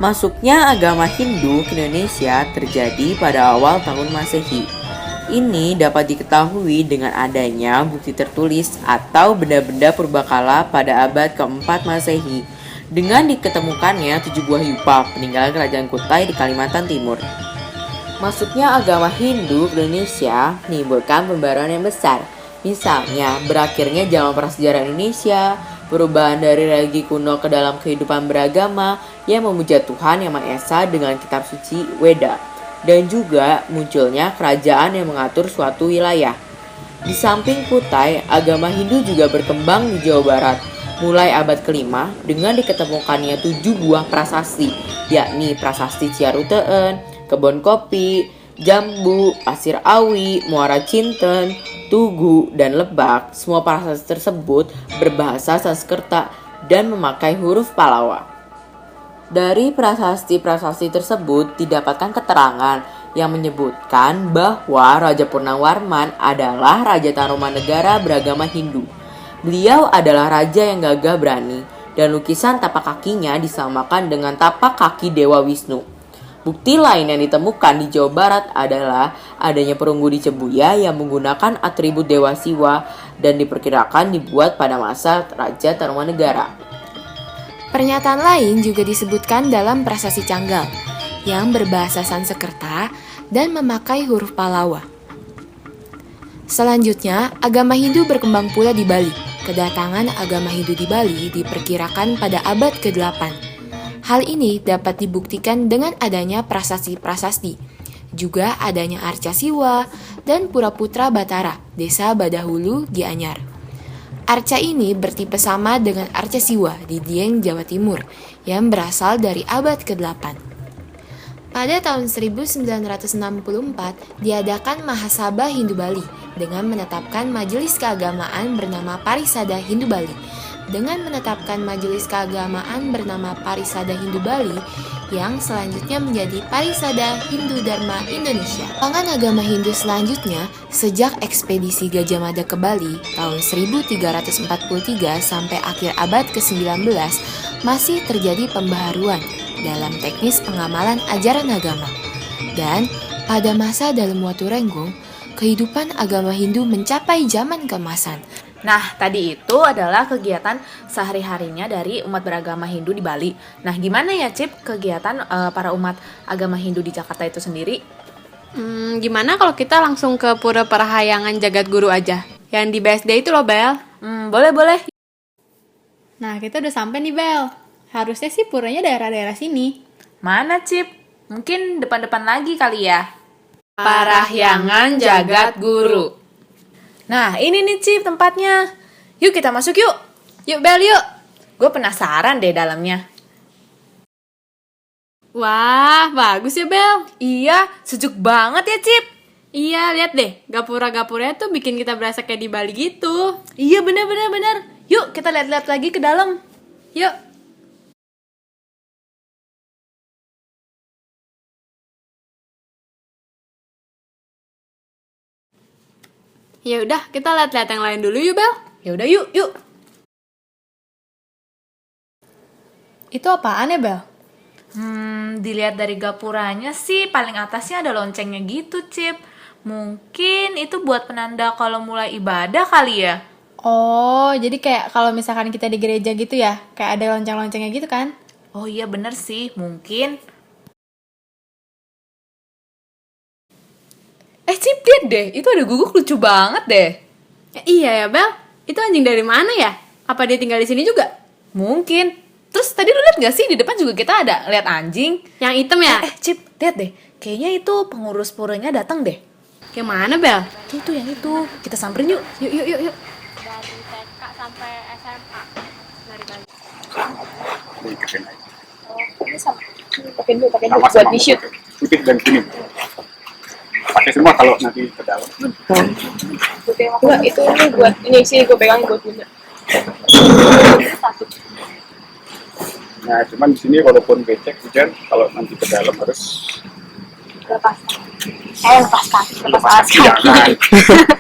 Masuknya agama Hindu ke Indonesia terjadi pada awal tahun Masehi. Ini dapat diketahui dengan adanya bukti tertulis atau benda-benda purbakala pada abad keempat Masehi dengan diketemukannya 7 buah yupa peninggalan kerajaan Kutai di Kalimantan Timur. Masuknya agama Hindu ke Indonesia menimbulkan pembaruan yang besar. Misalnya, berakhirnya zaman prasejarah Indonesia, perubahan dari religi kuno ke dalam kehidupan beragama yang memuja Tuhan Yang Maha Esa dengan kitab suci Weda, dan juga munculnya kerajaan yang mengatur suatu wilayah. Di samping Kutai, agama Hindu juga berkembang di Jawa Barat mulai abad kelima dengan diketemukannya 7 buah prasasti, yakni Prasasti Ciaruteun, Kebon Kopi, Jambu, Pasir Awi, Muara Cinten, Tugu, dan Lebak. Semua prasasti tersebut berbahasa Sanskerta dan memakai huruf Palawa. Dari prasasti-prasasti tersebut didapatkan keterangan yang menyebutkan bahwa Raja Purnawarman adalah Raja Tarumanegara beragama Hindu. Beliau adalah raja yang gagah berani, dan lukisan tapak kakinya disamakan dengan tapak kaki Dewa Wisnu. Bukti lain yang ditemukan di Jawa Barat adalah adanya perunggu di Cebuya yang menggunakan atribut Dewa Siwa dan diperkirakan dibuat pada masa Raja Tarumanegara. Pernyataan lain juga disebutkan dalam Prasasti Canggal yang berbahasa Sanskerta dan memakai huruf Palawa. Selanjutnya, agama Hindu berkembang pula di Bali. Kedatangan agama Hindu di Bali diperkirakan pada abad ke-8. Hal ini dapat dibuktikan dengan adanya prasasti-prasasti, juga adanya Arca Siwa dan Pura Putra Batara, Desa Badahulu, Gianyar. Arca ini bertipe sama dengan Arca Siwa di Dieng, Jawa Timur, yang berasal dari abad ke-8. Pada tahun 1964, diadakan Mahasabha Hindu Bali dengan menetapkan majelis keagamaan bernama Parisada Hindu Bali. Dengan menetapkan majelis keagamaan bernama Parisada Hindu Bali, yang selanjutnya menjadi Parisada Hindu Dharma Indonesia. Pangan agama Hindu selanjutnya, sejak ekspedisi Gajah Mada ke Bali tahun 1343 sampai akhir abad ke-19, masih terjadi pembaharuan dalam teknis pengamalan ajaran agama. Dan pada masa Dalam Watu Renggong, kehidupan agama Hindu mencapai zaman keemasan. Nah, tadi itu adalah kegiatan sehari-harinya dari umat beragama Hindu di Bali. Nah, gimana ya, Cip, kegiatan para umat agama Hindu di Jakarta itu sendiri? Gimana kalau kita langsung ke Pura Parahyangan Jagat Guru aja? Yang di BSD itu loh, Bel. Boleh. Nah, kita udah sampai nih, Bel. Harusnya sih puranya daerah-daerah sini. Mana, Cip? Mungkin depan-depan lagi kali ya? Parahyangan Jagat Guru. Nah, ini nih, Cip, tempatnya. Yuk, kita masuk yuk. Yuk, Bel, yuk. Gue penasaran deh dalamnya. Wah, bagus ya, Bel. Iya, sejuk banget ya, Cip. Iya, lihat deh. Gapura-gapuranya tuh bikin kita berasa kayak di Bali gitu. Iya, bener. Yuk, kita lihat-lihat lagi ke dalam. Yuk. Ya udah, kita lihat-lihat yang lain dulu yuk, Bel. Ya udah, yuk. Itu apaan ya, Bel? Dilihat dari gapuranya sih paling atasnya ada loncengnya gitu, Cip. Mungkin itu buat penanda kalau mulai ibadah kali ya. Oh, jadi kayak kalau misalkan kita di gereja gitu ya, kayak ada lonceng-loncengnya gitu kan? Oh iya, bener sih, mungkin. Cip, lihat deh, itu ada guguk lucu banget deh. Iya ya, Bel. Itu anjing dari mana ya? Apa dia tinggal di sini juga? Mungkin. Terus tadi lu lihat gak sih di depan juga kita ada lihat anjing? Yang hitam ya? Cip, lihat deh. Kayaknya itu pengurus puranya datang deh. Yang mana, Bel? Itu yang itu. Kita samperin yuk. Yuk. Dari TK sampai SMA. Dari Bali. Ini sama. Pakai dulu buat di-shoot. Putih dan kuning. Pakai semua kalau nanti ke dalam. Enggak, itu ini buat ini sih gue pegangin buat bunda. Satu. Nah, cuman di sini walaupun becek hujan, kalau nanti ke dalam harus Lepas kaki. lepas kaki.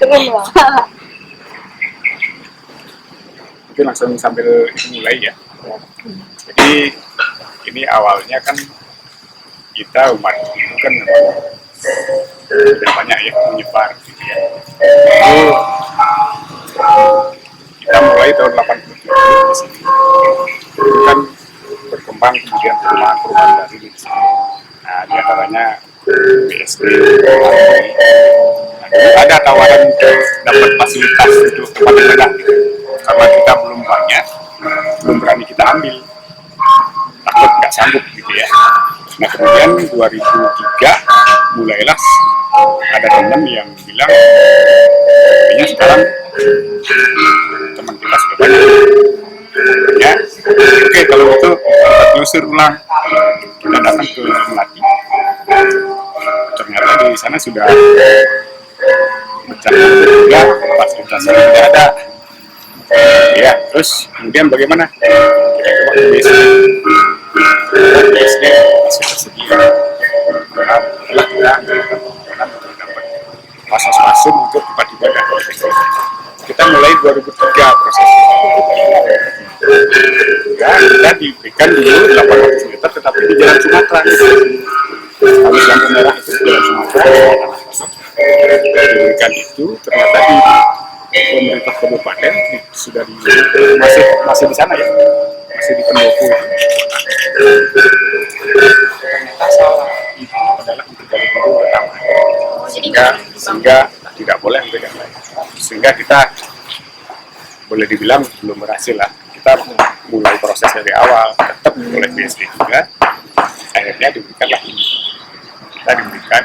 Turun loh. Mungkin langsung sambil mulai ya. Jadi ini awalnya kan kita umat Hindu kan memang sudah banyak ya menyebar gitu ya. Itu kita mulai tahun 87 di sini. Itu kan berkembang kemudian perumahan-perumahan baru di sini. Nah, di antaranya BSD. Nah, dulu ada tawaran untuk dapat fasilitas untuk tempat ibadah gitu. Karena kita belum banyak, belum berani kita ambil. Takut nggak sanggup gitu ya. Nah kemudian 2003 mulailah ada teman yang bilang kayaknya sekarang teman kita sudah banyak ya, oke kalau gitu kita telusur ulang, kita datang ke Melati, ternyata di sana sudah pecah juga, fasilitasnya tidak ada ya. Terus kemudian bagaimana, kita coba ke BSD masih tersedia, adalah kita dapat fasilitas untuk tempat ibadah. Kita mulai 2003 proses ya, kita diberikan dulu 800 meter tetapi di Jalan Sumatera. Kalau lampu merah itu di Jalan Sumatera diberikan itu, ternyata di pemerintah kabupaten sudah masih di sana ya, masih di pendopo itu. Ternyata salah, itu adalah untuk Jalan Guru pertama, sehingga tidak boleh untuk yang lain. Sehingga kita boleh dibilang belum berhasil lah. Kita mulai proses dari awal, tetap oleh BSD juga, akhirnya diberikanlah ini. Kita diberikan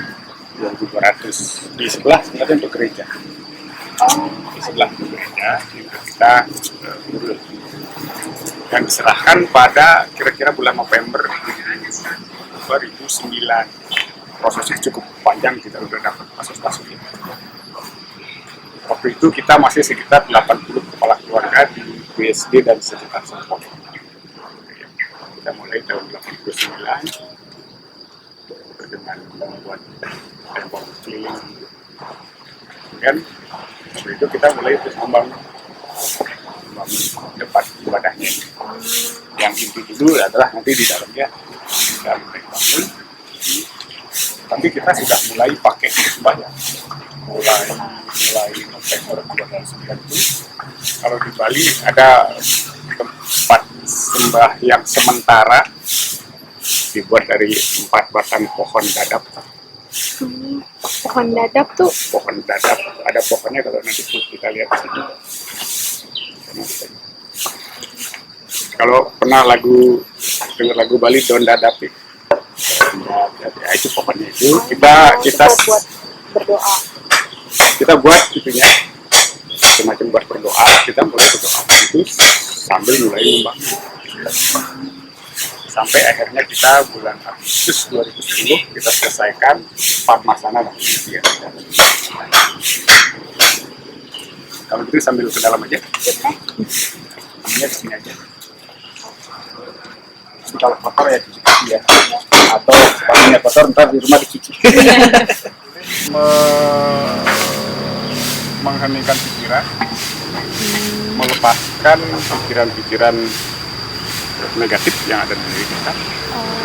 2.200 di sebelah sebenarnya untuk gereja. Di sebelah gereja itu kita yang diserahkan pada kira-kira bulan November 2009. Prosesnya cukup panjang, kita sudah dapat fasilitas ini. Waktu itu kita masih sekitar 80 kepala keluarga di BSD dan sekitar Sempok. Kita mulai tahun 89 dengan membuat tembok keliling. Kemudian waktu itu kita mulai terus membangun tempat ibadahnya. Yang inti dulu adalah nanti di dalamnya kita mulai bangun. Tapi kita sudah mulai pakai sembahyang. Mulai November 2009 kalau di Bali ada tempat sembahyang sementara dibuat dari 4 batang pohon dadap. Pohon dadap tuh Pohon dadap ada pohonnya, kalau nanti kita lihat di sini. Kalau pernah dengar lagu Bali Daun Dadap ya, itu pohonnya itu kita buat berdoa. Kita buat itunya semacam buat berdoa, kita mulai berdoa itu sambil mulai membangun sampai akhirnya kita bulan Agustus 2010 kita selesaikan Padmasana dan ya. Kalau gitu sambil ke dalam aja, namanya di sini aja. Kalau kotor ya dicuci ya, atau sepatunya kotor ntar di rumah dicuci. Mengheningkan pikiran, melepaskan pikiran-pikiran negatif yang ada di diri kita,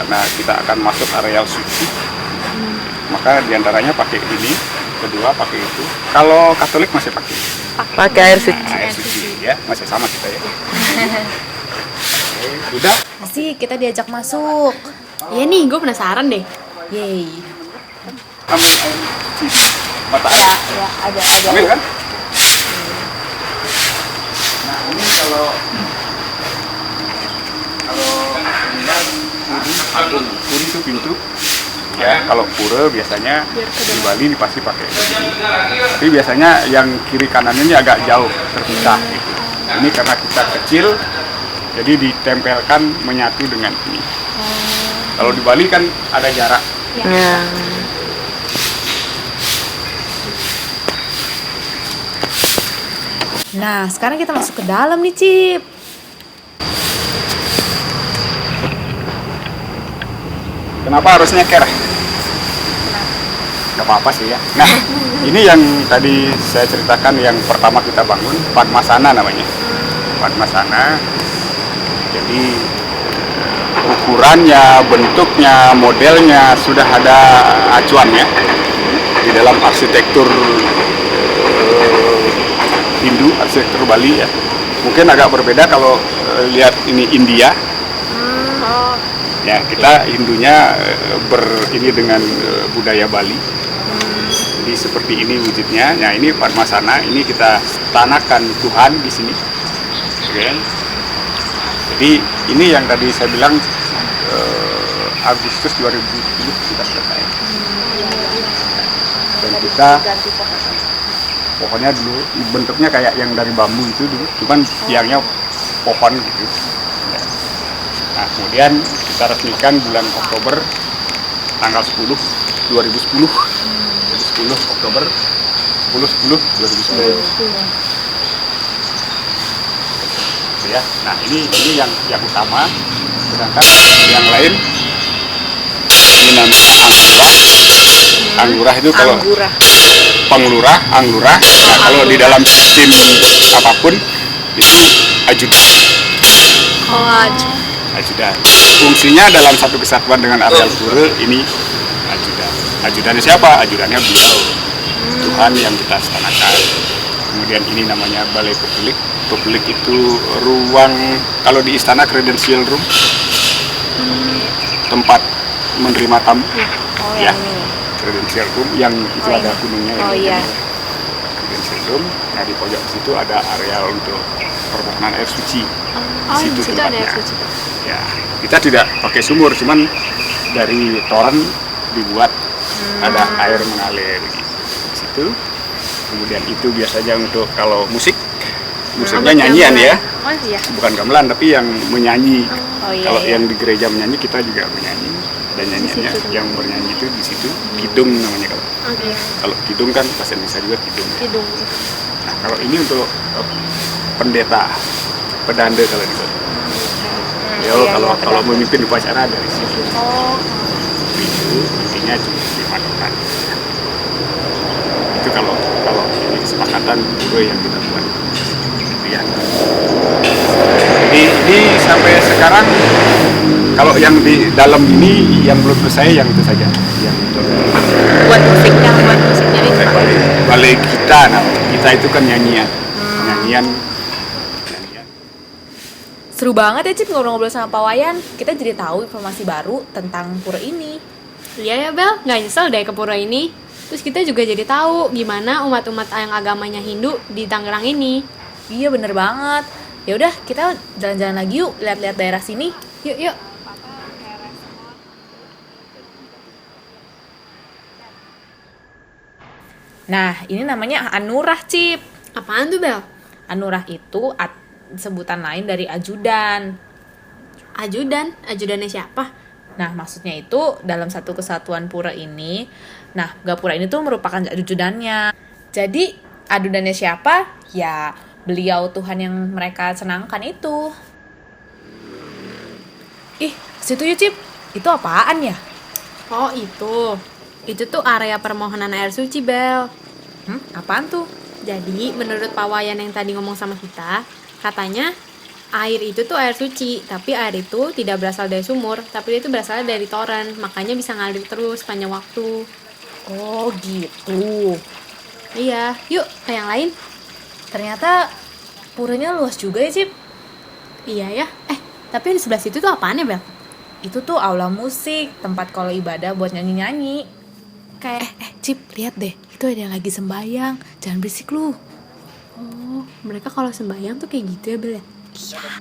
karena kita akan masuk areal suci. Maka diantaranya pakai ini, kedua pakai itu. Kalau Katolik masih pakai air suci. air suci ya, masih sama kita ya. Oke, udah. Asik, kita diajak masuk. Iya nih, gue penasaran deh. Yeay. Ambil air suci, mata air. Ya, ada. Ambil kan? Nah ini kalau puri itu pintu ya. Kalau pura biasanya di Bali ini pasti pakai ini. Tapi biasanya yang kiri kanan ini agak jauh terpisah gitu. Ini karena kita kecil jadi ditempelkan menyatu dengan ini. Kalau di Bali kan ada jarak. Nah, sekarang kita masuk ke dalam nih, Cip. Kenapa harus nyeker? Gak apa-apa sih ya. Nah, ini yang tadi saya ceritakan yang pertama kita bangun, Padmasana namanya. Padmasana. Jadi ukurannya, bentuknya, modelnya sudah ada acuannya di dalam arsitektur Hindu, arsitektur Bali ya. Mungkin agak berbeda kalau lihat ini India. Ya, kita Hindunya ini dengan budaya Bali. Jadi seperti ini wujudnya. Nah, ini Padmasana, ini kita tanakan Tuhan di sini. Oke. Jadi ini yang tadi saya bilang Agustus 2010 kita selesai. Dan kita pohonnya dulu bentuknya kayak yang dari bambu itu dulu, cuman tiangnya pohon gitu. Nah, kemudian kita resmikan bulan Oktober tanggal 10 2010. Jadi 10 Oktober 10/10/2010. Ya. Nah, ini yang utama. Sedangkan yang lain ini namanya anggurah. Anggurah itu kalau penglurah, anggurah. Nah, kalau di dalam sistem apapun itu ajudan. Ajudan. Fungsinya dalam satu kesatuan dengan areal pura ini ajudan. Ajudannya siapa? Ajudannya beliau, Tuhan yang kita stanakan. Kemudian ini namanya balai publik. Publik itu ruang, kalau di istana credential room, tempat menerima tamu. Ya, credential room yang itu ada gunungnya. Credential room. Nah, di pojok situ ada areal untuk permohonan air suci. Di situ ada air suci. Ya, kita tidak pakai sumur, cuman dari toren dibuat ada air mengalir gitu. Di situ. Kemudian itu biasanya untuk kalau musiknya nyanyian ya. Bukan gamelan tapi yang menyanyi. Kalau yang di gereja menyanyi, kita juga menyanyi. Dan nyanyiannya yang bernyanyi itu di situ kidung namanya kalau. Kalau kidung kan bahasa Indonesia juga kidung. Nah, kalau ini untuk pendeta, pedanda kalau di Bali. Kalau memimpin upacara dari situ. Itu intinya cuma dimadukan. Itu kalau ini kesepakatan gue yang kita buat. Ya. Ini sampai sekarang kalau yang di dalam ini yang belum selesai yang itu saja. Yang Buat musiknya itu. Balai kita, kita itu kan nyanyian. Nyanyian. Seru banget ya Cip ngobrol-ngobrol sama Pak Wayan. Kita jadi tahu informasi baru tentang pura ini. Iya ya Bel, nggak nyesel deh ke pura ini. Terus kita juga jadi tahu gimana umat-umat yang agamanya Hindu di Tangerang ini. Iya bener banget. Ya udah kita jalan-jalan lagi yuk, lihat-lihat daerah sini. Yuk. Nah, ini namanya Anurah, Cip. Apaan tuh Bel? Anurah itu sebutan lain dari ajudan. Ajudannya siapa? Nah, maksudnya itu dalam satu kesatuan pura ini, nah, gapura ini tuh merupakan ajudannya. Jadi, ajudannya siapa? Ya, beliau Tuhan yang mereka senangkan itu. Ih, situ ya, Cip. Itu apaan ya? Oh, itu. Itu tuh area permohonan air suci, Bel. Apaan tuh? Jadi, menurut Pak Wayan yang tadi ngomong sama kita, katanya air itu tuh air suci, tapi air itu tidak berasal dari sumur, tapi itu berasal dari toren, makanya bisa ngalir terus sepanjang waktu. Oh gitu. Iya, yuk ke yang lain. Ternyata puranya luas juga ya, Cip. Iya ya, tapi yang di sebelah situ tuh apaan ya, Bel? Itu tuh aula musik, tempat kalau ibadah buat nyanyi-nyanyi. Kayak, Cip, lihat deh, itu ada yang lagi sembayang. Jangan berisik lu. oh, mereka kalau sembahyang tuh kayak gitu ya, Bel ya? Iya.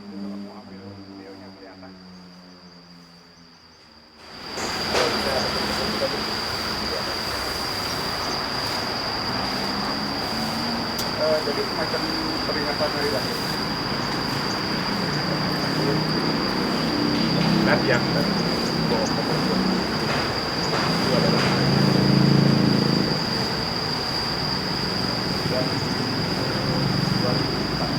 Jadi semacam peringatan hari lahir. Dan yang bawa koper itu adalah dan 2014 2014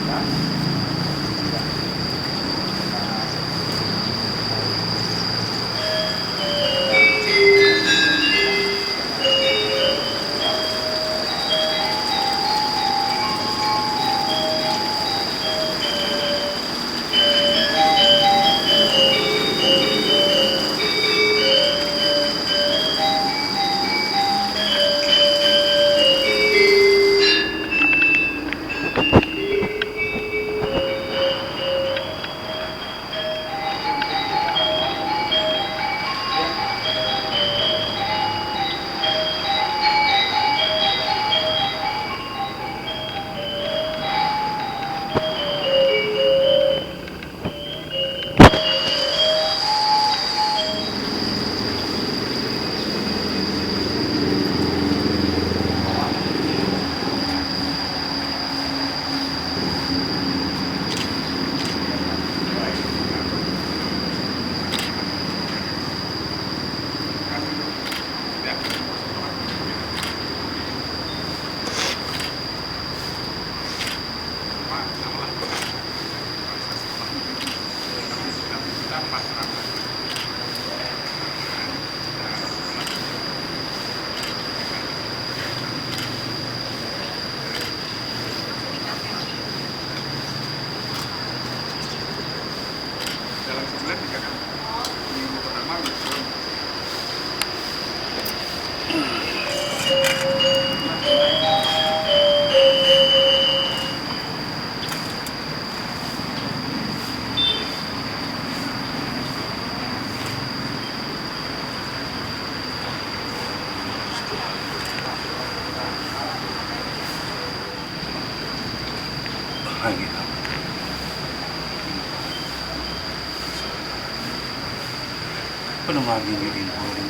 pernah magiging ko rin.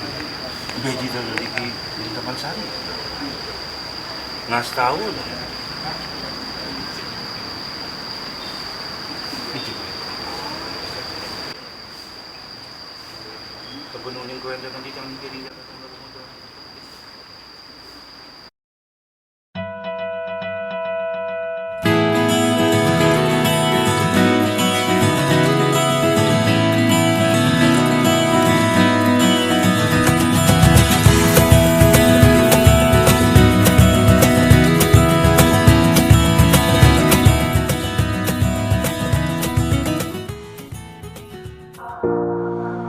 Beji dari teman sari. Ngas tahu lah. Kebenunin ko yang dengan ditang kiri.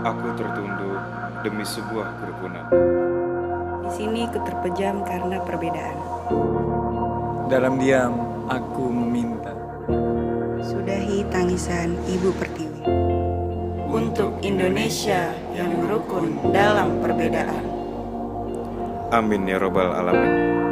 Aku tertunduk demi sebuah kerukunan. Di sini keterpejam karena perbedaan. Dalam diam, aku meminta. Sudahi tangisan Ibu Pertiwi. Untuk Indonesia yang rukun dalam perbedaan. Amin ya robbal alamin.